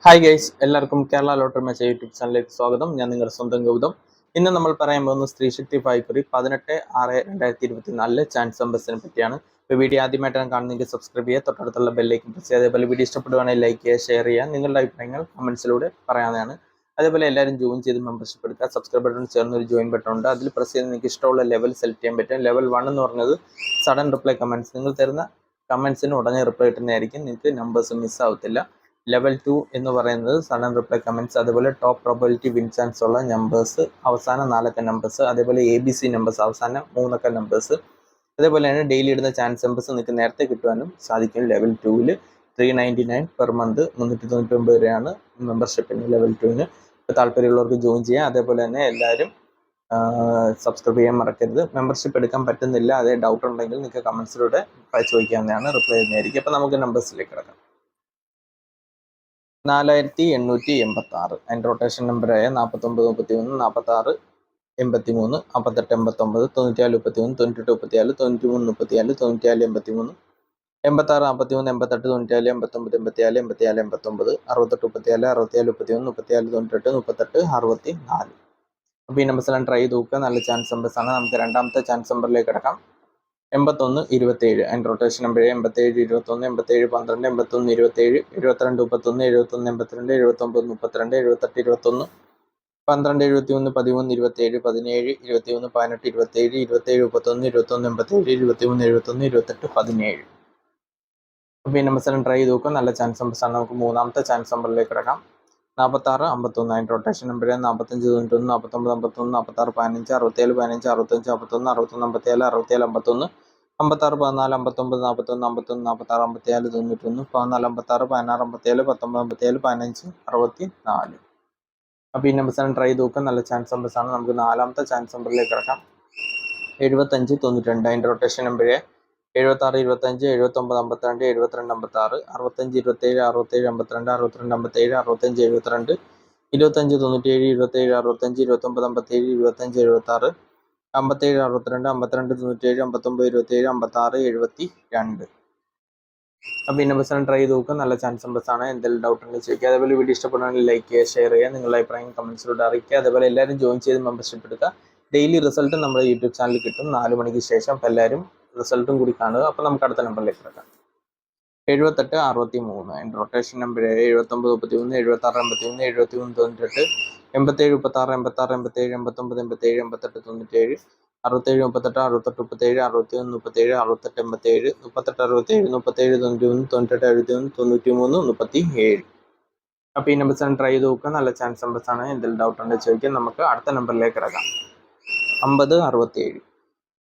Hi guys, എല്ലാവർക്കും Kerala lottery match YouTube ചാനലിലേക്ക് സ്വാഗതം. ഞാൻ നിങ്ങളുടെ സ്വന്തം ഗൗതം. ഇന്ന് നമ്മൾ പറയാൻ പോകുന്ന സ്ത്രീ ശക്തി പായ്ക്കുറി 18/6/2024 ചാൻസ് നമ്പേഴ്സിനെ പറ്റിയാണ്. ഇപ്പോൾ വീഡിയോ ആദ്യമായിട്ടാണ് കാണുന്നതെങ്കിൽ സബ്സ്ക്രൈബ് ചെയ്യുക, തൊട്ടടുത്തുള്ള ബെല്ലേക്ക് പ്രസ് ചെയ്യുക. അതേപോലെ വീഡിയോ ഇഷ്ടപ്പെടുവാണെങ്കിൽ ലൈക്ക് ചെയ്യുക, ഷെയർ ചെയ്യുക, നിങ്ങളുടെ അഭിപ്രായങ്ങൾ കമന്റ്സിലൂടെ പറയാവുന്നതാണ്. അതേപോലെ എല്ലാവരും ജോയിൻ ചെയ്ത് മെമ്പർഷിപ്പ് എടുക്കുക. സബ്സ്ക്രൈബ് ബട്ടൺ ചേർന്ന് ഒരു ജോയിൻ ബട്ടൺ ഉണ്ട്, അതിൽ പ്രസ് ചെയ്ത് നിങ്ങൾക്ക് ഇഷ്ടമുള്ള ലെവൽ സെലക്ട് ചെയ്യാൻ പറ്റും. ലെവൽ 1 എന്ന് പറഞ്ഞത് സഡൻ റിപ്ലൈ കമന്റ്സ്, നിങ്ങൾ തരുന്ന കമന്റ്സിന് ഉടനെ റിപ്ലൈ കിട്ടുന്നതായിരിക്കും, നിങ്ങൾക്ക് നമ്പേഴ്സ് മിസ് ആവത്തില്ല. ലെവൽ 2 എന്ന് പറയുന്നത് സഡൻ റിപ്ലൈ കമന്റ്സ്, അതുപോലെ ടോപ്പ് പ്രോബബിലിറ്റി വിൻ ചാൻസ് ഉള്ള നമ്പേഴ്സ്, അവസാന 4 നമ്പേഴ്സ്, അതേപോലെ ABC നമ്പേഴ്സ്, അവസാന 3 നമ്പേഴ്സ്. അതേപോലെ തന്നെ ഡെയിലി ഇടുന്ന ചാൻസ് നമ്പേഴ്സ് നിങ്ങൾക്ക് നേരത്തെ കിട്ടുവാനും സാധിക്കും. ലെവൽ 2-ൽ 399 പെർ മന്ത്, 399 രൂപയാണ് മെമ്പർഷിപ്പിന് ലെവൽ 2-ന്. ഇപ്പോൾ താല്പര്യമുള്ളവർക്ക് ജോയിൻ ചെയ്യാം. അതേപോലെ തന്നെ എല്ലാവരും സബ്സ്ക്രൈബ് ചെയ്യാൻ മറക്കരുത്. മെമ്പർഷിപ്പ് എടുക്കാൻ പറ്റുന്നില്ല, അതേ ഡൗട്ട് ഉണ്ടെങ്കിൽ നിങ്ങൾക്ക് കമന്റ്സിലൂടെ ചോദിക്കാവുന്നതാണ്, റിപ്ലൈ ചെയ്യുന്നതായിരിക്കും. അപ്പോൾ നമുക്ക് നമ്പേഴ്സിലേക്ക് കിടക്കാം. 4886 അതിൻ്റെ റൊട്ടേഷൻ നമ്പറായ 49 31 46 83 58 89 94 31 98 34 93 34 94 83 86 43 88 94 89 84 84 89 68 34 67 64 31 34 98 64. അപ്പോൾ ഈ നമ്പേഴ്സെല്ലാം ട്രൈ ചെയ്ത് നോക്കുക, നല്ല ചാൻസ് നമ്പേഴ്സാണ്. നമുക്ക് രണ്ടാമത്തെ ചാൻസ് നമ്പറിലേക്ക് കിടക്കാം. 81 27 അതിൻ്റെ റൊട്ടേഷൻ നമ്പർ 87 21 87 12 81 27 72 31 71 82 79 32 78 21 12 71 13 27 17 21 18 27 27 31 21 87 23 71 28 17. അപ്പോൾ ഈ നമ്പേഴ്സെല്ലാം ട്രൈ ചെയ്ത് നോക്കുക, നല്ല ചാൻസ് നമ്പേഴ്സാണ്. നമുക്ക് മൂന്നാമത്തെ ചാൻസ് നമ്പറിലേക്ക് കിടക്കാം. 46 51 അതിൻ്റെ റൊട്ടേഷൻ നമ്പർ 45 91 49 51 46 15 67 15 65 51 61 57 67 51 56 14 59 41 51 46 54 91 14 56 16 57 19 57 15 64. അപ്പോൾ ഈ നമ്പേഴ്സാണ് ട്രൈ ചെയ്ത് നോക്കുക, നല്ല ചാൻസ് നമ്പേഴ്സാണ്. നമുക്ക് നാലാമത്തെ ചാൻസ് നമ്പറിലേക്ക് കിടക്കാം. 75 92 അതിൻ്റെ റൊട്ടേഷൻ നമ്പർ 76 25 79 52 72 56 65 27 67 52 62 57 65 72 25 97 27 65 29 57 25 76 57 62 52 97 59 27 56 72. അപ്പോൾ ഈ നമ്പേഴ്സാണ് ട്രൈ ചെയ്ത് നോക്കുക, നല്ല ചാൻസ് നമ്പേഴ്സാണ്. എന്തെങ്കിലും ഡൗട്ട് ഉണ്ടെങ്കിൽ ചോദിക്കുക. അതേപോലെ വീഡിയോ ഇഷ്ടപ്പെടുകയാണെങ്കിൽ ലൈക്ക് ചെയ്യുക, ഷെയർ ചെയ്യുക, നിങ്ങളുടെ അഭിപ്രായം കമന്റ്സിലൂടെ അറിയിക്കുക. അതേപോലെ എല്ലാവരും ജോയിൻ ചെയ്ത് മെമ്പർഷിപ്പ് എടുക്കുക. ഡെയിലി റിസൾട്ട് നമ്മുടെ യൂട്യൂബ് ചാനലിൽ കിട്ടും 4 മണിക്ക് ശേഷം. അപ്പോൾ എല്ലാവരും റിസൾട്ടും കൂടി കാണുക. അപ്പോൾ നമുക്ക് അടുത്ത നമ്പറിലേക്ക് കിടക്കാം. 78 63 അതിൻ്റെ റൊട്ടേഷൻ നമ്പർ 79 31 76 81 73 98 87 36 86 87 89 87 88 97 67 38 68 67 61 37 61 67 38 67 67 67 91 91 93 37. അപ്പോൾ ഈ നമ്പേഴ്സാണ് ട്രൈ ചെയ്ത് നോക്കുക, നല്ല ചാൻസ് നമ്പേഴ്സാണ്. എന്തെങ്കിലും ഡൗട്ട് ഉണ്ടെങ്കിൽ ചോദിക്കാം. നമുക്ക് അടുത്ത നമ്പറിലേക്ക് കിടക്കാം. 50 67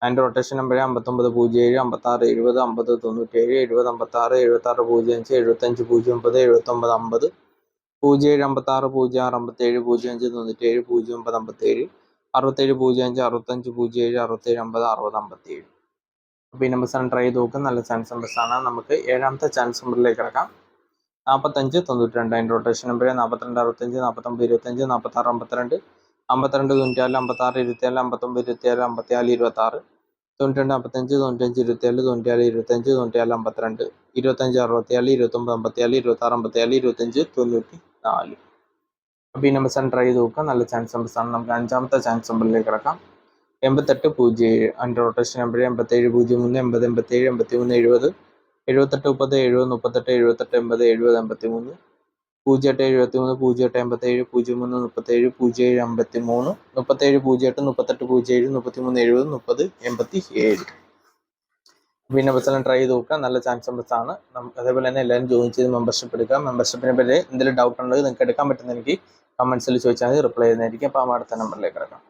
അതിൻ്റെ റൊട്ടേഷൻ നമ്പർ 59 07 56 70 50 97 70 56 76 05 75 09 79 50 07 56 06 57 05 97 09 57 67 05 65 07 67 50 60 57. അപ്പോൾ ഈ നമ്പേഴ്സാണ് ട്രൈ ചെയ്ത് നോക്കുക, നല്ല ചാൻസ് നമ്പേഴ്സാണ്. നമുക്ക് ഏഴാമത്തെ ചാൻസ് നമ്പറിലേക്ക് കിടക്കാം. 45 92 അതിൻ്റെ റൊട്ടേഷൻ നമ്പർ 42 65 49 25 46 52 52 94 56 27 59 27 54 26 92 55 95 27 94 25 94 52 25 67 29 54 26 54 25 94. അപ്പോൾ ഈ നമ്പേഴ്സാണ് ട്രൈ ചെയ്ത് നോക്കുക, നല്ല ചാൻസ് നമ്പേഴ്സാണ്. നമുക്ക് അഞ്ചാമത്തെ ചാൻസ് നമ്പറിലേക്ക് കിടക്കാം. 88 07 അതിൻ്റെ റൊട്ടേഷൻ നമ്പർ 87 03 80 87 83 70 78 30 70 38 78 80 70 83 07 73 08 87 03 37 07 53 37 08 38 07 33 70 30 87. പിന്നെ ബസ്സെല്ലാം ട്രൈ ചെയ്ത് നോക്കുക, നല്ല ചാൻസ് നമ്പേഴ്സാണ്. അതേപോലെ തന്നെ എല്ലാവരും ജോയിൻ ചെയ്ത് മെമ്പർഷിപ്പ് എടുക്കുക. മെമ്പർഷിപ്പിനെ പറ്റി എന്തെങ്കിലും ഡൗട്ട് ഉണ്ടെങ്കിൽ നിങ്ങൾക്ക് എടുക്കാൻ പറ്റുന്ന എനിക്ക് കമന്റ്സിൽ ചോദിച്ചാൽ മതി, റിപ്ലൈ ചെയ്യുന്നതായിരിക്കും. അപ്പോൾ അടുത്ത നമ്പറിലേക്ക് കിടക്കാം.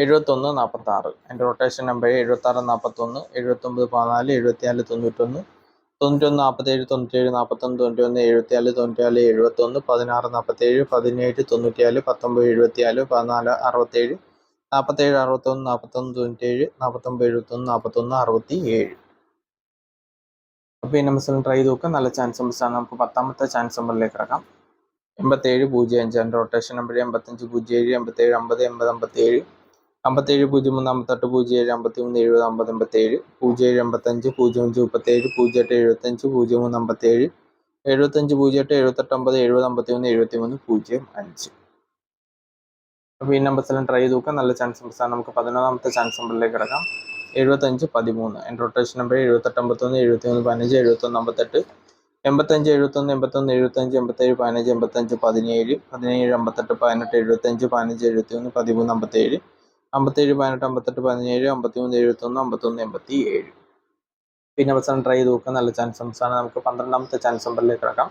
71 46 അതിൻ്റെ റൊട്ടേഷൻ നമ്പർ 76 41 79 14 74 91 91 47 97 41 91 74 94 71 16 47 17 94 19 74 14 67 47 61 41 97 49 71 41 67. അപ്പോൾ ഈ നമ്പേഴ്സിൽ ട്രൈ ചെയ്ത് നോക്കുക, നല്ല ചാൻസ് നമ്പേഴ്സാണ്. നമുക്ക് പത്താമത്തെ ചാൻസ് നമ്പറിലേക്ക് കിടക്കാം. 87 05 അതിൻ്റെ റൊട്ടേഷൻ നമ്പർ 85 07 87 50 80 57 57 03 58 07 53 70 50 57 07 55 05 37 08 75 03 57 7508 78 50 70 51 05. അപ്പോൾ ഈ നമ്പേഴ്സെല്ലാം ട്രൈ ചെയ്ത് നോക്കാം. നല്ല ചാൻസ് നമ്പേഴ്സാണ്. നമുക്ക് 11ാമത്തെ ചാൻസ് നമ്പറിലേക്ക് കിടക്കാം. 75 13. എൻ്റെ റൊട്ടേഷൻ നമ്പർ 78 51 73 15 71 58 85 71 81 75 87 15 85 17 17 58 18 75 15 71 13 57 57 18 58 17 53 71 51 87. പിന്നെ അവസാനം ട്രൈ ചെയ്ത് നോക്കുക. നല്ല ചാൻസ് നമ്പേഴ്സാണ്. നമുക്ക് 12ാമത്തെ ചാൻസ് നമ്പറിലേക്ക് കിടക്കാം.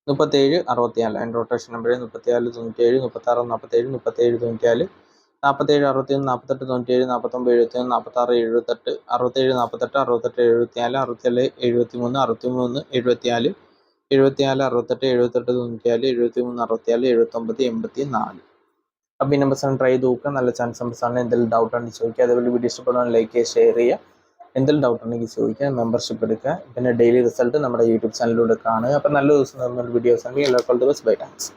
37 64. എൻ്റെ റൊട്ടേഷൻ നമ്പർ 34 97 36 47 37 94 47 61 48 97 49 71 46 78 67 48 68 74 67 73 63 74 74 68 78 94 73 64 79 84. അപ്പോൾ ഈ നമ്പേഴ്സാണ് ട്രൈ ചെയ്ത് നോക്കുക. നല്ല ചാൻസ് നമ്പേഴ്സാണ്. എന്തെങ്കിലും ഡൗട്ട് ഉണ്ടെങ്കിൽ ചോദിക്കുക. അതേപോലെ വീഡിയോ ഇഷ്ടപ്പെടുവാൻ ലൈക്ക് ചെയ്യുക, ഷെയർ ചെയ്യുക. എന്തെങ്കിലും ഡൗട്ട് ഉണ്ടെങ്കിൽ ചോദിക്കുക. മെമ്പർഷിപ്പ് എടുക്കുക. പിന്നെ ഡെയിലി റിസൾട്ട് നമ്മുടെ യൂട്യൂബ് ചാനലിലൂടെ കാണുക. അപ്പോൾ നല്ല ദിവസം വീഡിയോസ് ആണെങ്കിൽ എല്ലാവർക്കും ബൈ. താങ്ക്സ്.